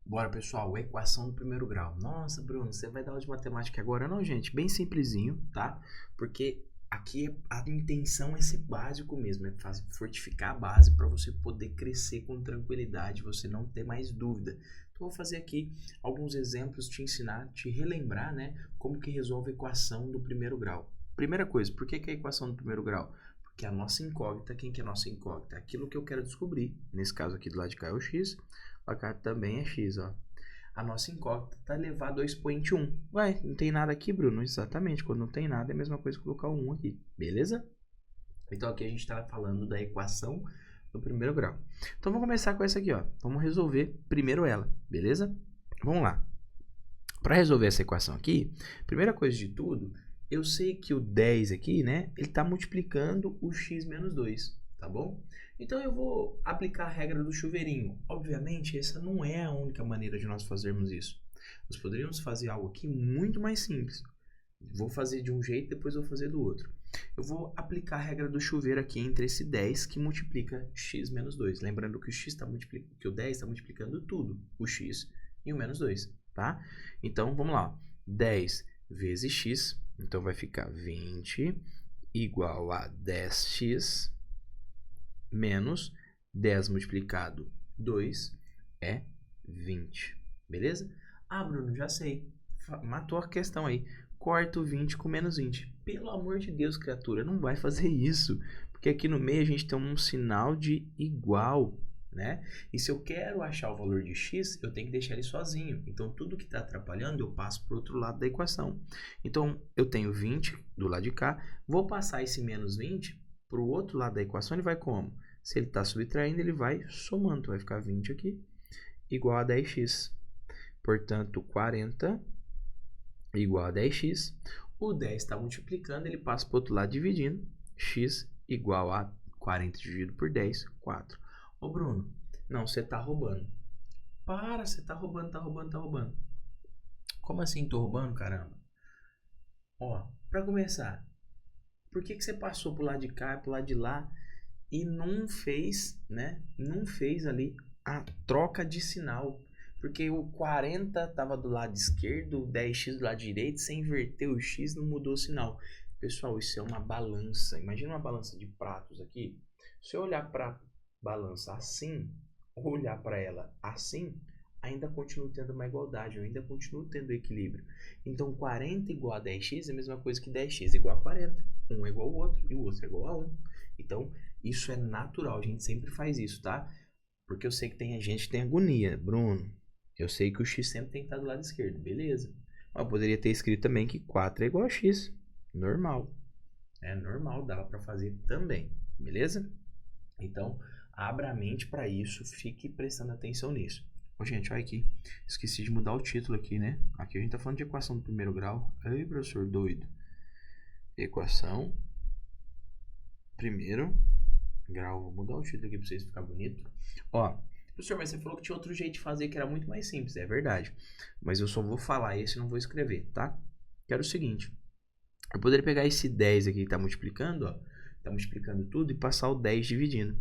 Bora, pessoal, equação do primeiro grau. Nossa, Bruno, você vai dar aula de matemática agora? Não, gente, bem simplesinho, tá? Porque aqui a intenção é ser básico mesmo, fortificar a base para você poder crescer com tranquilidade, você não ter mais dúvida. Então, eu vou fazer aqui alguns exemplos, te ensinar, te relembrar, né, como que resolve a equação do primeiro grau. Primeira coisa, por que é a equação do primeiro grau? Porque a nossa incógnita, quem que é a nossa incógnita? Aquilo que eu quero descobrir. Nesse caso aqui do lado de cá é o x, o cá também é x, ó. A nossa incógnita está elevado ao expoente 1. Ué, não tem nada aqui, Bruno? Exatamente, quando não tem nada é a mesma coisa que colocar o 1 aqui, beleza? Então aqui a gente está falando da equação do primeiro grau. Então vamos começar com essa aqui, ó. Vamos resolver primeiro ela, beleza? Vamos lá. Para resolver essa equação aqui, primeira coisa de tudo, eu sei que o 10 aqui, né, ele está multiplicando o x menos 2, tá bom? Então eu vou aplicar a regra do chuveirinho. Obviamente, essa não é a única maneira de nós fazermos isso. Nós poderíamos fazer algo aqui muito mais simples. Vou fazer de um jeito, depois vou fazer do outro. Eu vou aplicar a regra do chuveiro aqui entre esse 10 que multiplica x menos 2. Lembrando que o 10 está multiplicando tudo, o x e o menos 2, tá? Então, vamos lá. 10 vezes x, então vai ficar 20 igual a 10x menos 10 multiplicado 2 é 20, beleza? Ah, Bruno, já sei. Matou a questão aí. Corta o 20 com menos 20. Pelo amor de Deus, criatura, não vai fazer isso. Porque aqui no meio a gente tem um sinal de igual, né? E se eu quero achar o valor de x, eu tenho que deixar ele sozinho. Então, tudo que está atrapalhando, eu passo para o outro lado da equação. Então, eu tenho 20 do lado de cá. Vou passar esse menos 20 para o outro lado da equação. Ele vai como? Se ele está subtraindo, ele vai somando. Vai ficar 20 aqui, igual a 10x. Portanto, 40 igual a 10x. O 10 está multiplicando, ele passa para o outro lado dividindo. X igual a 40 dividido por 10, 4. Ô, Bruno, não, você está roubando. Para, você está roubando, está roubando, está roubando. Como assim tô roubando, caramba? Ó, para começar, por que você passou pro lado de cá, pro lado de lá e não fez, né? Não fez ali a troca de sinal. Porque o 40 estava do lado esquerdo, o 10x do lado direito, você inverteu o x, não mudou o sinal. Pessoal, isso é uma balança. Imagina uma balança de pratos aqui. Se eu olhar para a balança assim, ou olhar para ela assim, ainda continuo tendo uma igualdade, eu ainda continuo tendo equilíbrio. Então, 40 igual a 10x é a mesma coisa que 10x igual a 40. Um é igual ao outro e o outro é igual a 1. Então, isso é natural, a gente sempre faz isso, tá? Porque eu sei que tem gente que tem agonia. Bruno, eu sei que o x sempre tem que estar do lado esquerdo, beleza. Mas eu poderia ter escrito também que 4 é igual a x. Normal. É normal, dava para fazer também, beleza? Então, abra a mente para isso, fique prestando atenção nisso. Ô, gente, olha aqui. Esqueci de mudar o título aqui, né? Aqui a gente tá falando de equação do primeiro grau. Ai, professor doido. Equação primeiro grau. Vou mudar o título aqui para vocês ficar bonito. Ó, professor, mas você falou que tinha outro jeito de fazer que era muito mais simples. É verdade. Mas eu só vou falar esse e não vou escrever, tá? Quero o seguinte. Eu poderia pegar esse 10 aqui que tá multiplicando, ó. Tá multiplicando tudo e passar o 10 dividindo.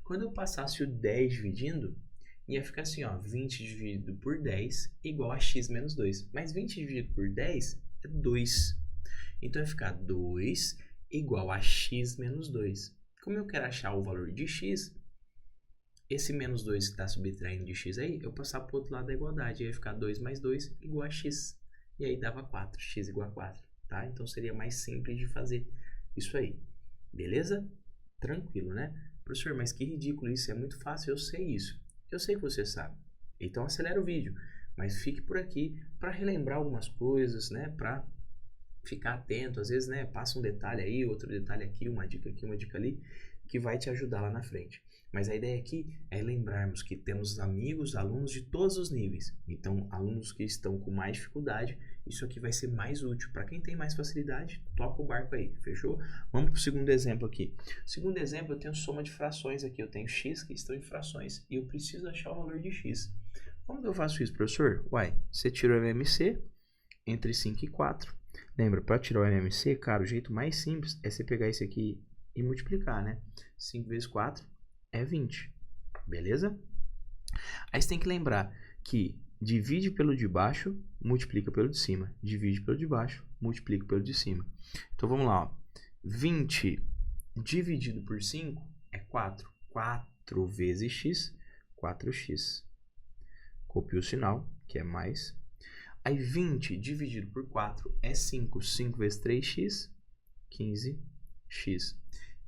Quando eu passasse o 10 dividindo, ia ficar assim, ó. 20 dividido por 10 igual a x menos 2. Mas 20 dividido por 10 é 2. Então, vai ficar 2 igual a x menos 2. Como eu quero achar o valor de x, esse menos 2 que está subtraindo de x aí, eu passar para o outro lado da igualdade. Aí vai ficar 2 mais 2 igual a x. E aí dava 4, x igual a 4. Tá? Então seria mais simples de fazer isso aí. Beleza? Tranquilo, né? Professor, mas que ridículo isso. É muito fácil, eu sei isso. Eu sei que você sabe. Então acelera o vídeo. Mas fique por aqui para relembrar algumas coisas, né? Para ficar atento, às vezes, né, passa um detalhe aí, outro detalhe aqui, uma dica ali, que vai te ajudar lá na frente. Mas a ideia aqui é lembrarmos que temos amigos, alunos de todos os níveis. Então, alunos que estão com mais dificuldade, isso aqui vai ser mais útil. Para quem tem mais facilidade, toca o barco aí, fechou? Vamos para o segundo exemplo aqui. Segundo exemplo, eu tenho soma de frações aqui. Eu tenho x que estão em frações e eu preciso achar o valor de x. Como que eu faço isso, professor? Uai, você tira o MMC entre 5 e 4. Lembra, para tirar o MMC, cara, o jeito mais simples é você pegar esse aqui e multiplicar, né? 5 vezes 4 é 20, beleza? Aí você tem que lembrar que divide pelo de baixo, multiplica pelo de cima. Divide pelo de baixo, multiplica pelo de cima. Então, vamos lá. Ó. 20 dividido por 5 é 4. 4 vezes x, 4x. Copio o sinal, que é mais. Aí, 20 dividido por 4 é 5. 5 vezes 3x, 15x.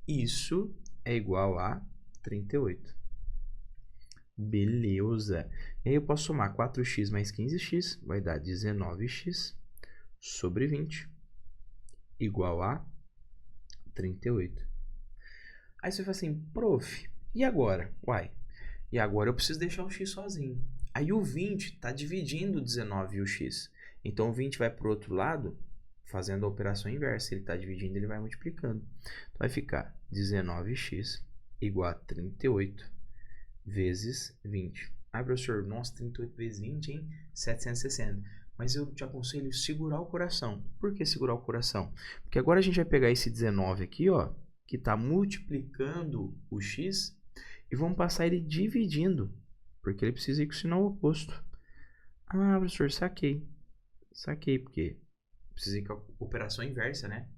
Isso é igual a 38. Beleza. E aí eu posso somar 4x mais 15x, vai dar 19x sobre 20, igual a 38. Aí você fala assim, prof, e agora? Uai, e agora eu preciso deixar o x sozinho. Aí o 20 está dividindo o 19 e o x. Então o 20 vai para o outro lado, fazendo a operação inversa. Ele está dividindo, ele vai multiplicando. Então vai ficar 19x igual a 38 vezes 20. Ah, professor, nossa, 38 vezes 20, hein? 760. Mas eu te aconselho segurar o coração. Por que segurar o coração? Porque agora a gente vai pegar esse 19 aqui, ó, que está multiplicando o x, e vamos passar ele dividindo, porque ele precisa ir com o sinal oposto. Ah, professor, saquei. Saquei, porque precisa ir com a operação inversa, né?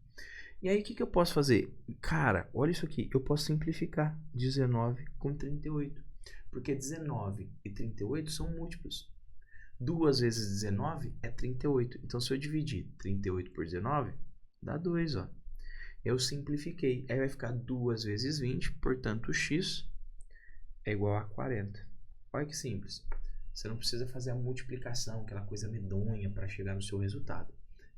E aí, o que eu posso fazer? Cara, olha isso aqui. Eu posso simplificar 19 com 38. Porque 19 e 38 são múltiplos. 2 vezes 19 é 38. Então, se eu dividir 38 por 19, dá 2, ó. Eu simplifiquei. Aí vai ficar 2 vezes 20, portanto, x é igual a 40. Olha que simples. Você não precisa fazer a multiplicação, aquela coisa medonha para chegar no seu resultado.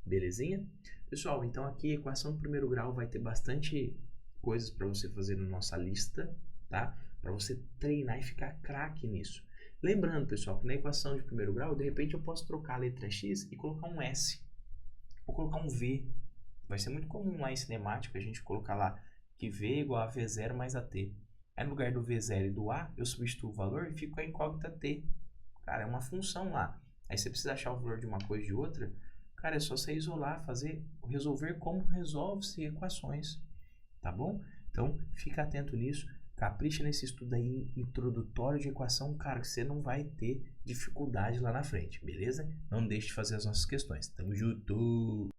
Belezinha? Pessoal, então aqui a equação do primeiro grau vai ter bastante coisas para você fazer na nossa lista, tá? Para você treinar e ficar craque nisso. Lembrando, pessoal, que na equação de primeiro grau, de repente eu posso trocar a letra x e colocar um s. Ou colocar um v. Vai ser muito comum lá em cinemática a gente colocar lá que v é igual a v0 mais at. Aí no lugar do v0 e do a, eu substituo o valor e fico com a incógnita t. Cara, é uma função lá. Aí você precisa achar o valor de uma coisa e de outra. Cara, é só você isolar, resolver como resolve-se equações, tá bom? Então, fica atento nisso, capricha nesse estudo aí introdutório de equação, cara, que você não vai ter dificuldade lá na frente, beleza? Não deixe de fazer as nossas questões. Tamo junto!